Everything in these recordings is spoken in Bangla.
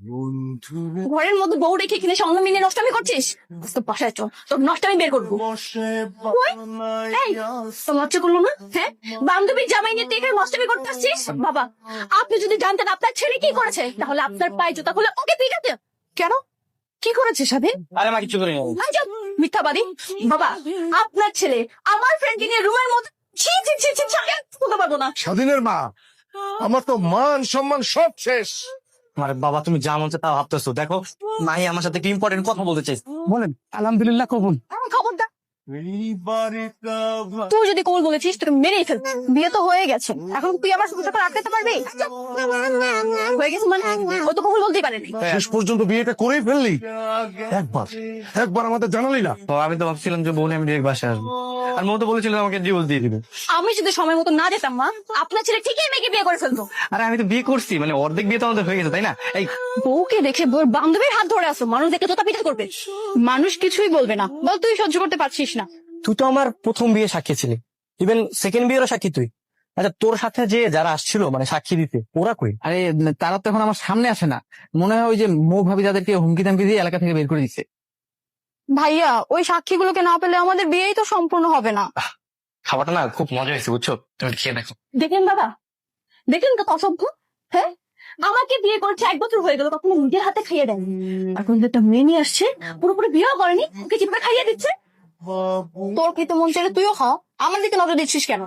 ঘরের মধ্যে বউ রেখে কিনে সঙ্গে মিলে নষ্টামি করছিস? তো বাসায় চল, তোর নষ্টামি বের করবো। কই? এই, তো লজ্জা করলো না? হ্যাঁ, বান্ধবীর জামাই নিয়ে তুই এখানে নষ্টামি করতে আসছিস? বাবা, আপনি যদি জানতেন আপনার ছেলে কি করেছে, তাহলে আপনার পায়ে জুতা খুলে ওকে পিটাতেন। কেন, কি করেছে স্বাধীন? আরে মা কিছু করিনি। মিথ্যাবাদী। বাবা, আপনার ছেলে আমার ফ্রেন্ডকে নিয়ে রুমের মধ্যে ছি ছি ছি ছি ছি, বলতে পারবো না। স্বাধীনের মা, আমার তো মান সম্মান সব শেষ। আরে বাবা তুমি যা মন চায় তা ভাবতেছো, দেখো মাই আমার সাথে একটা ইম্পর্টেন্ট কথা বলতে চাই। বলেন। আলহামদুলিল্লাহ কবুল। খবরদার, তুই যদি কবুল বলেছিস তোকে মেরেই ফেলবো। বিয়ে তো হয়ে গেছে, এখন তুই আমার সংসারটা রাখতে পারবি? হয়ে গেছে মানে ও তো কবুল বলতেই পারেনি। শেষ পর্যন্ত বিয়েটা করেই ফেললি। একবার একবার আমাদের জানালি না। তো আমি তো ভাবছিলাম যে বোন আমি ডিরেক্ট বাসায় আসবো, আর মো তো বলেছিল আমাকে ডিভোর্স দিয়ে দিবে। আমি যদি সময় মতো না যেতাম মা, আপনার ছেলে ঠিকই মেয়েকে বিয়ে করে ফেলতো। আরে আমি তো বিয়ে করছি, মানে অর্ধেক বিয়ে তো আমাদের হয়ে গেছে, তাই না? এই বউকে দেখে বউর বান্ধবীর হাত ধরে আসো, মানুষ দেখে তোতা পিঠা করবে। মানুষ কিছুই বলবে না, বল তুই সহ্য করতে পারছিস না। তুই তো আমার প্রথম বিয়ে সাক্ষী ছিলি, ইভেন সেকেন্ড বিয়েরও সাক্ষী তুই। আচ্ছা তোর সাথে যে যারা আসছিল মানে সাক্ষী দিতে, ওরা কই? আরে তারা তো এখন আমার সামনে আসে না, মনে হয় ওই যে মৌ ভাবি যাদেরকে হুমকি দামকি দিয়ে এলাকা থেকে বের করে দিচ্ছে। ভাইয়া, ওই সাক্ষীগুলোকে না পেলে আমাদের বিয়েই তো সম্পূর্ণ হবে না। খাবারটা না খুব মজা হয়েছে বুঝছো, তুমি খেয়ে দেখো। দেখেন বাবা, দেখেন কত অসভ্য। হ্যাঁ, আমাকে বিয়ে করছে 1 বছর হয়ে গেল, কখনো নিজের হাতে খাইয়ে দেয়নি। এখন যে একটা মেয়ে নিয়ে আসছে, পুরোপুরি বিয়েও করেনি, ওকে কিভাবে খাইয়ে দিচ্ছে। তোর খেতে মন চাইলে তুইও খাও, আমার দিকে নজর দিচ্ছিস কেন?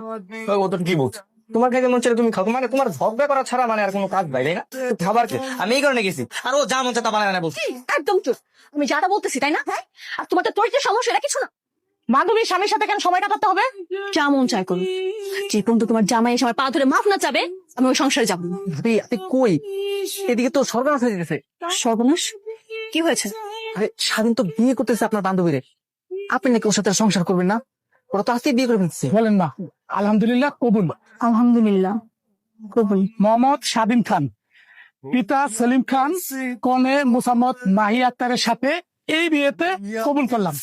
ও তো কি বলছো, তোমার খাইতে মন চাইলে তুমি খাও, মানে তোমার ঝগড়া করা ছাড়া মানে আর কোনো কাজ নাই, তাই না? খাবার কে আমি এই কারণে গেছি, আর ও যা মন চায় তা বানায় না বলছি। একদম চুপ, আমি যাটা বলতেছি তাই না? হ্যাঁ, আর তোমার তো তোর যে সমস্যা এটা কিছু না। বান্ধবীর স্বামীর সাথে কেন সময় কাটাতে হবে? যা মন চায় করুন, যে পর্যন্ত তোমার জামাই এসে আমার পা ধরে মাফ না চাবে, আমি ওই সংসারে যাবো না। ভাবি আপনি কই? এদিকে তো সর্বনাশ হয়ে যেতেছে। সর্বনাশ? কি হয়েছে? আরে স্বাধীন তো বিয়ে করতেছে আপনার বান্ধবীরে, আপনি নাকি ওর সাথে আর সংসার করবেন না? ওরা তো আজকে বিয়ে করে ফেলছে। বলেন না। আলহামদুলিল্লাহ কবুল। আলহামদুলিল্লাহ কবুল। মোহাম্মদ স্বাধীন খান, পিতা সেলিম খান, কনে মোসাম্মদ মাহি আক্তারের সাথে এই বিয়েতে কবুল করলাম।